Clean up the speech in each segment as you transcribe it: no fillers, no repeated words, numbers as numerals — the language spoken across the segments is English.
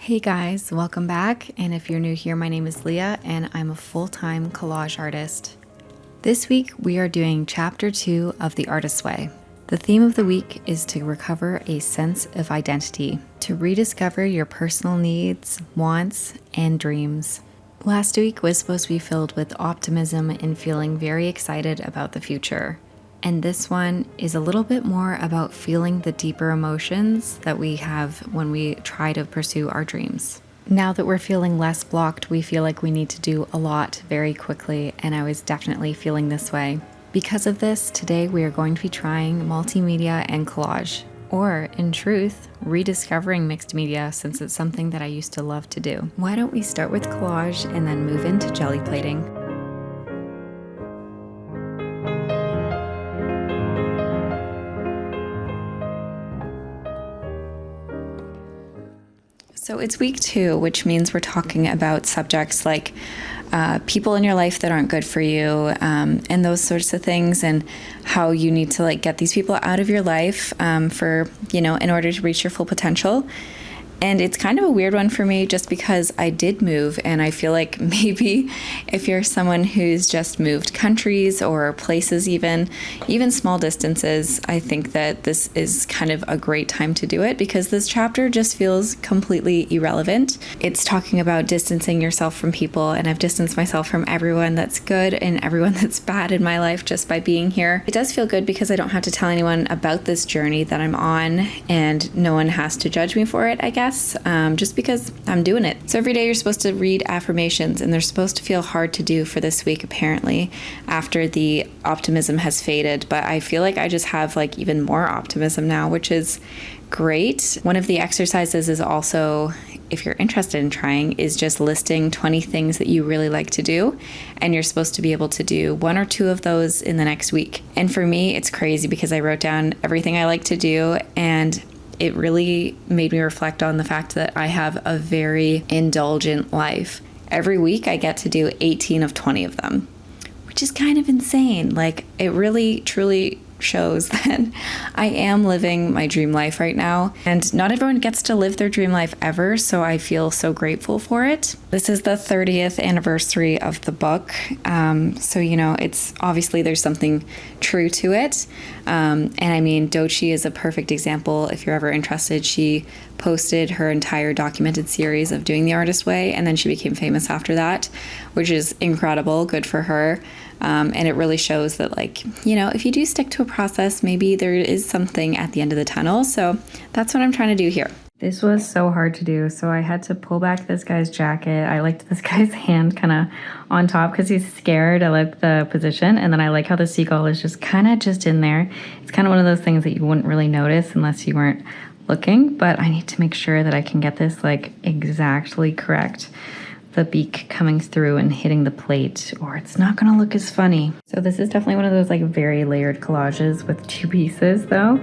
Hey guys, welcome back. And if you're new here, my name is Leah and I'm a full-time collage artist. This week we are doing chapter 2 of The Artist's Way. The theme of the week is to recover a sense of identity, to rediscover your personal needs, wants, and dreams. Last week was supposed to be filled with optimism and feeling very excited about the future. And this one is a little bit more about feeling the deeper emotions that we have when we try to pursue our dreams. Now that we're feeling less blocked, we feel like we need to do a lot very quickly, and I was definitely feeling this way. Because of this, today we are going to be trying multimedia and collage, or in truth, rediscovering mixed media since it's something that I used to love to do. Why don't we start with collage and then move into jelly plating? So it's week 2, which means we're talking about subjects like people in your life that aren't good for you, and those sorts of things, and how you need to get these people out of your life in order to reach your full potential. And it's kind of a weird one for me just because I did move, and I feel like maybe if you're someone who's just moved countries or places, even small distances, I think that this is kind of a great time to do it because this chapter just feels completely irrelevant. It's talking about distancing yourself from people, and I've distanced myself from everyone that's good and everyone that's bad in my life just by being here. It does feel good because I don't have to tell anyone about this journey that I'm on, and no one has to judge me for it, I guess. Just because I'm doing it. So every day you're supposed to read affirmations, and they're supposed to feel hard to do for this week apparently after the optimism has faded, but I feel like I just have even more optimism now, which is great. One of the exercises is also, if you're interested in trying, is just listing 20 things that you really like to do, and you're supposed to be able to do 1 or 2 of those in the next week. And for me, it's crazy because I wrote down everything I like to do, and it really made me reflect on the fact that I have a very indulgent life. Every week I get to do 18 of 20 of them, which is kind of insane. It really, truly shows that I am living my dream life right now, and not everyone gets to live their dream life ever, so I feel so grateful for it. This is the 30th anniversary of the book, so it's obviously there's something true to it, and I mean Dochi is a perfect example. If you're ever interested, she posted her entire documented series of doing the Artist's Way, and then she became famous after that, which is incredible. Good for her. And it really shows that if you do stick to a process, maybe there is something at the end of the tunnel. So that's what I'm trying to do here. This was so hard to do, so I had to pull back this guy's jacket. I liked this guy's hand kind of on top because he's scared. I like the position, and then I like how the seagull is just kind of just in there. It's kind of one of those things that you wouldn't really notice unless you weren't looking, but I need to make sure that I can get this exactly correct. The beak coming through and hitting the plate, or it's not going to look as funny. So this is definitely one of those very layered collages with 2 pieces though.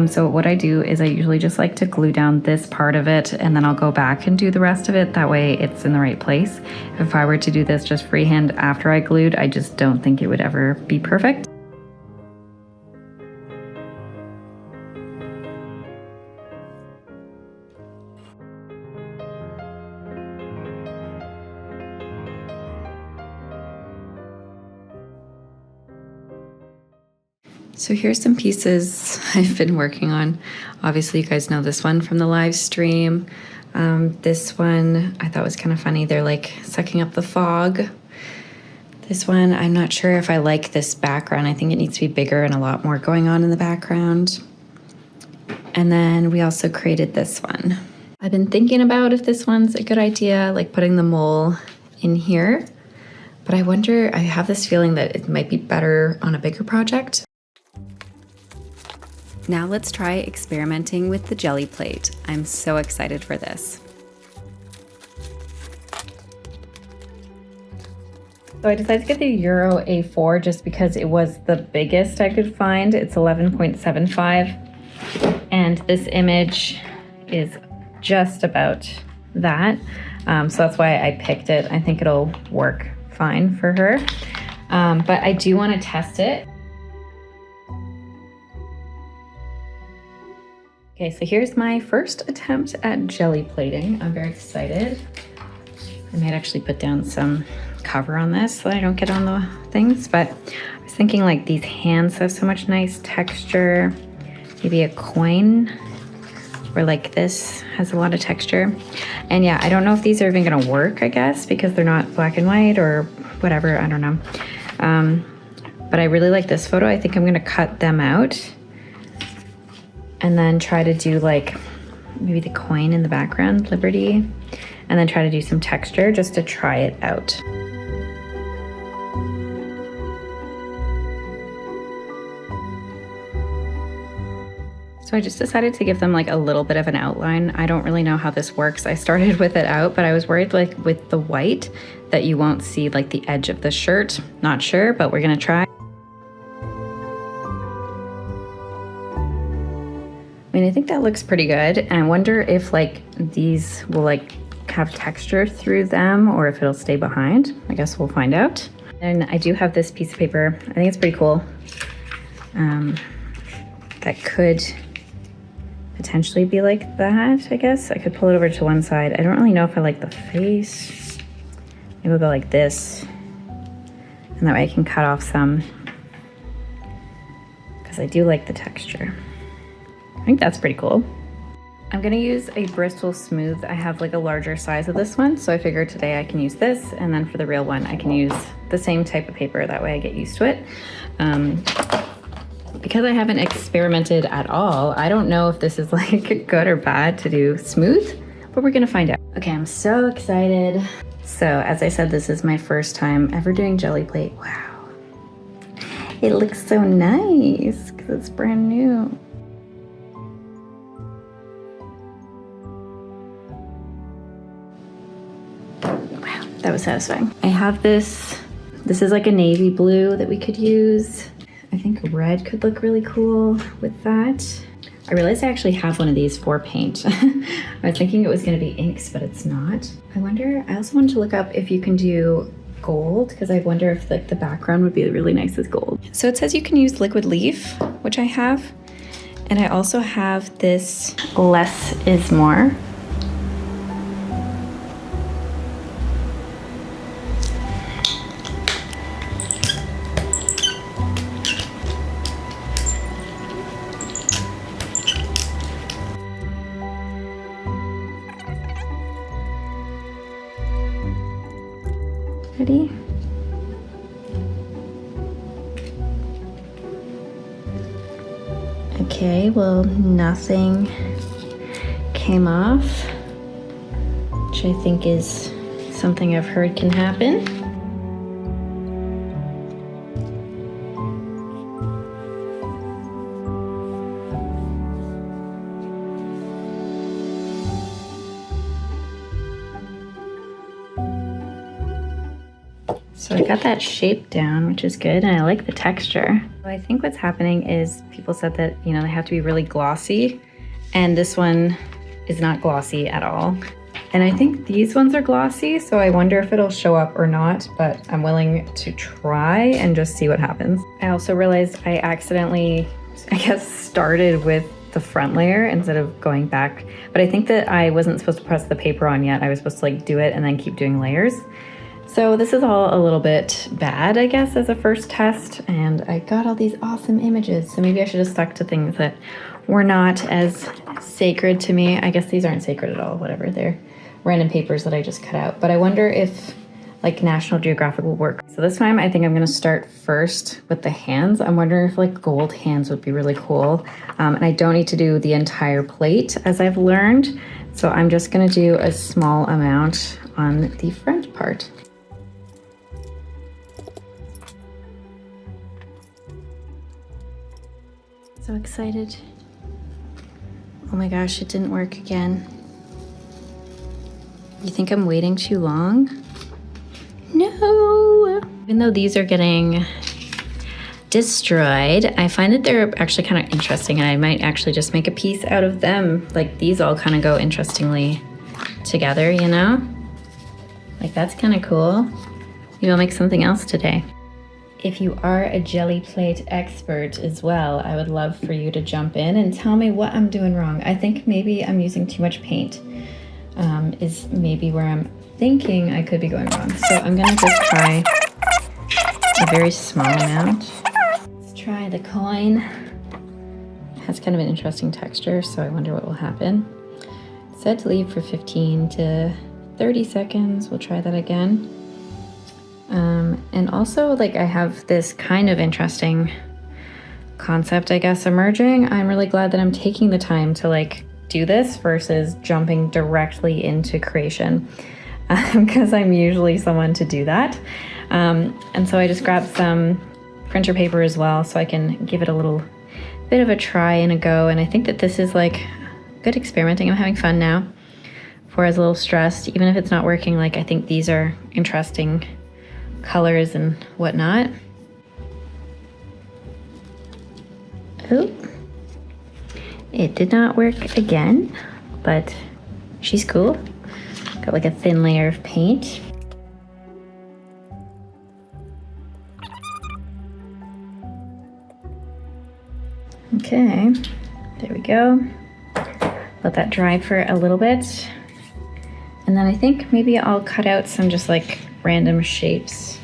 So what I do is I usually just like to glue down this part of it, and then I'll go back and do the rest of it. That way it's in the right place. If I were to do this just freehand after I glued, I just don't think it would ever be perfect. So here's some pieces I've been working on. Obviously, you guys know this one from the live stream. This one I thought was kind of funny. They're sucking up the fog. This one, I'm not sure if I like this background. I think it needs to be bigger and a lot more going on in the background. And then we also created this one. I've been thinking about if this one's a good idea, putting the mole in here. But I wonder, I have this feeling that it might be better on a bigger project. Now let's try experimenting with the jelly plate. I'm so excited for this. So I decided to get the Euro A4 just because it was the biggest I could find. It's 11.75, and this image is just about that. So that's why I picked it. I think it'll work fine for her. But I do want to test it. Okay, so here's my first attempt at jelly plating. I'm very excited. I might actually put down some cover on this so that I don't get on the things, but I was thinking like these hands have so much nice texture. Maybe a coin or like this has a lot of texture. And yeah, I don't know if these are even gonna work, I guess, because they're not black and white or whatever, I don't know. But I really like this photo. I think I'm gonna cut them out and then try to do like maybe the coin in the background, Liberty, and then try to do some texture just to try it out. So I just decided to give them like a little bit of an outline. I don't really know how this works. I started with it out, but I was worried like with the white that you won't see like the edge of the shirt. Not sure, but we're gonna try. I mean, I think that looks pretty good. And I wonder if like these will like have texture through them or if it'll stay behind. I guess we'll find out. And I do have this piece of paper. I think it's pretty cool. That could potentially be like that, I guess. I could pull it over to one side. I don't really know if I like the face. Maybe we'll go like this. And that way I can cut off some, because I do like the texture. I think that's pretty cool. I'm gonna use a Bristol Smooth. I have like a larger size of this one, so I figured today I can use this, and then for the real one, I can use the same type of paper. That way I get used to it. Because I haven't experimented at all, I don't know if this is like good or bad to do smooth, but we're gonna find out. Okay, I'm so excited. So as I said, this is my first time ever doing jelly plate. Wow. It looks so nice because it's brand new. Wow, that was satisfying. I have this is like a navy blue that we could use. I think red could look really cool with that. I realized I actually have one of these for paint. I was thinking it was gonna be inks, but it's not. I also wanted to look up if you can do gold, because I wonder if like the background would be really nice with gold. So it says you can use liquid leaf, which I have. And I also have this less is more. Ready? Okay, well, nothing came off, which I think is something I've heard can happen. So I got that shape down, which is good, and I like the texture. So I think what's happening is people said that, you know, they have to be really glossy, and this one is not glossy at all. And I think these ones are glossy, so I wonder if it'll show up or not, but I'm willing to try and just see what happens. I also realized I accidentally, I guess, started with the front layer instead of going back, but I think that I wasn't supposed to press the paper on yet. I was supposed to like do it and then keep doing layers. So this is all a little bit bad, I guess, as a first test, and I got all these awesome images, so maybe I should have stuck to things that were not as sacred to me. I guess these aren't sacred at all, whatever, they're random papers that I just cut out, but I wonder if like National Geographic will work. So this time I think I'm gonna start first with the hands. I'm wondering if like gold hands would be really cool, and I don't need to do the entire plate as I've learned, so I'm just gonna do a small amount on the front part. So excited. Oh my gosh, it didn't work again. You think I'm waiting too long? No! Even though these are getting destroyed, I find that they're actually kind of interesting, and I might actually just make a piece out of them. Like these all kind of go interestingly together, you know? Like that's kind of cool. Maybe I'll make something else today. if you are a jelly plate expert as well, I would love for you to jump in and tell me what I'm doing wrong. I think maybe I'm using too much paint, is maybe where I'm thinking I could be going wrong. So I'm gonna just try a very small amount. Let's try the coin. It has kind of an interesting texture, so I wonder what will happen. It said to leave for 15 to 30 seconds. We'll try that again. And also, like, I have this kind of interesting concept, I guess, emerging. I'm really glad that I'm taking the time to like do this versus jumping directly into creation, because I'm usually someone to do that. And so I just grabbed some printer paper as well, so I can give it a little bit of a try and a go. And I think that this is like good experimenting. I'm having fun now. Before I was a little stressed, even if it's not working. Like, I think these are interesting colors and whatnot. Oh, it did not work again, but she's cool. Got like a thin layer of paint. Okay, there we go. Let that dry for a little bit. And then I think maybe I'll cut out some just like random shapes.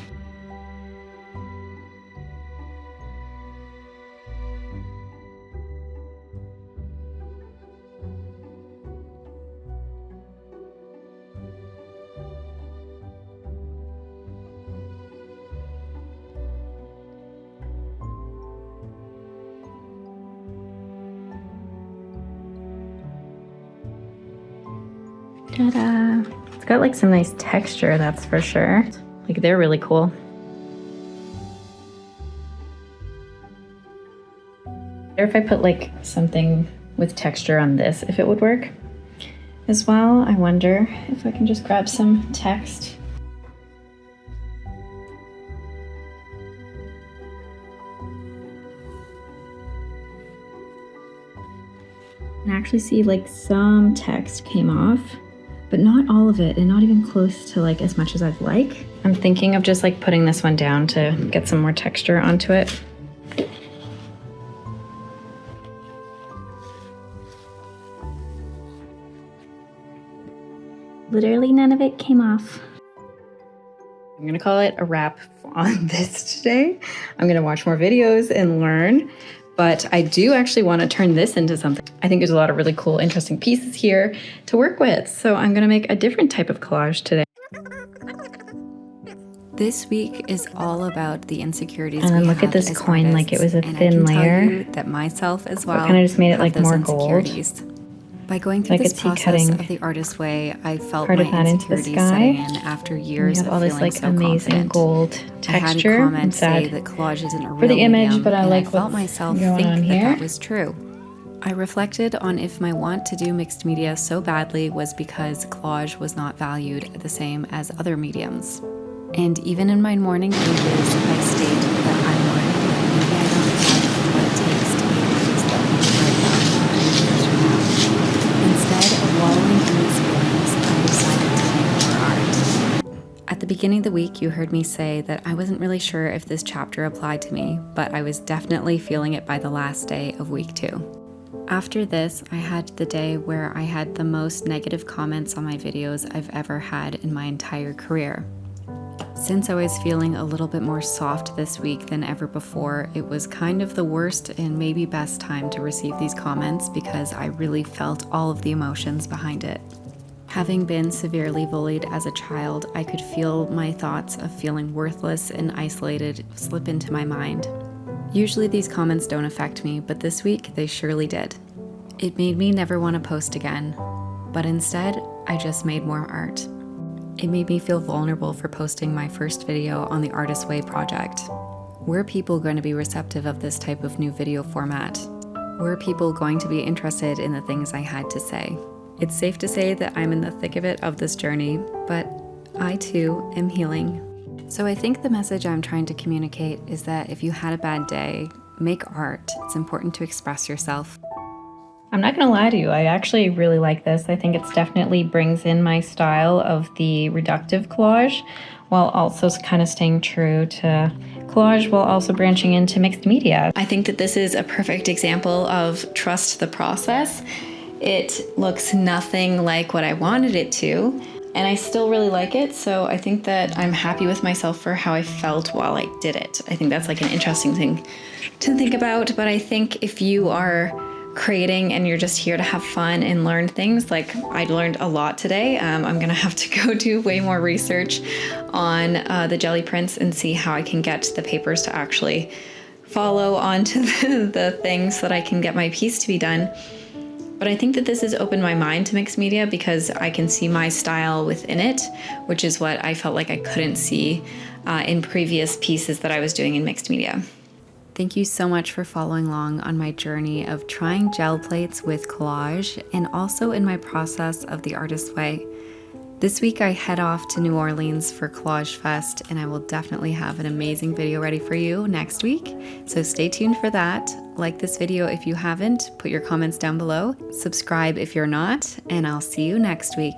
Ta-da! It's got like some nice texture, that's for sure. Like, they're really cool. Or if I put like something with texture on this, if it would work as well. I wonder if I can just grab some text. And actually see like some text came off, but not all of it, and not even close to like as much as I'd like. I'm thinking of just like putting this one down to get some more texture onto it. Literally none of it came off. I'm gonna call it a wrap on this today. I'm gonna watch more videos and learn, but I do actually want to turn this into something. I think there's a lot of really cool, interesting pieces here to work with. So I'm gonna make a different type of collage today. This week is all about the insecurities. And then look at this coin, like it was a thin layer. That myself as well. I kind of just made it like more gold. By going through this process of the artist way, I felt my insecurities setting in after years of feeling so amazing gold texture. I had a comment say that collage isn't a real medium, but I felt myself think that was true. I reflected on if my want to do mixed media so badly was because collage was not valued the same as other mediums. And even in my morning pages, I state that I'm worried that maybe I don't have what it takes to be an artist that we write about 100 years from now. Instead of wallowing in these feelings, I decided to make more art. At the beginning of the week, you heard me say that I wasn't really sure if this chapter applied to me, but I was definitely feeling it by the last day of week 2. After this, I had the day where I had the most negative comments on my videos I've ever had in my entire career. Since I was feeling a little bit more soft this week than ever before, it was kind of the worst and maybe best time to receive these comments because I really felt all of the emotions behind it. Having been severely bullied as a child, I could feel my thoughts of feeling worthless and isolated slip into my mind. Usually these comments don't affect me, but this week they surely did. It made me never want to post again, but instead, I just made more art. It made me feel vulnerable for posting my first video on the Artist Way project. Were people going to be receptive of this type of new video format? Were people going to be interested in the things I had to say? It's safe to say that I'm in the thick of it of this journey, but I too am healing. So I think the message I'm trying to communicate is that if you had a bad day, make art. It's important to express yourself. I'm not gonna lie to you, I actually really like this. I think it definitely brings in my style of the reductive collage while also kind of staying true to collage while also branching into mixed media. I think that this is a perfect example of trust the process. It looks nothing like what I wanted it to, and I still really like it, so I think that I'm happy with myself for how I felt while I did it. I think that's like an interesting thing to think about, but I think if you are creating and you're just here to have fun and learn things, like I learned a lot today. I'm gonna have to go do way more research on the Gelli prints and see how I can get the papers to actually follow onto the things so that I can get my piece to be done. But I think that this has opened my mind to mixed media because I can see my style within it, which is what I felt like I couldn't see in previous pieces that I was doing in mixed media. Thank you so much for following along on my journey of trying gel plates with collage and also in my process of the artist way. This week I head off to New Orleans for Collage Fest, and I will definitely have an amazing video ready for you next week. So stay tuned for that. Like this video if you haven't, put your comments down below, subscribe if you're not, and I'll see you next week.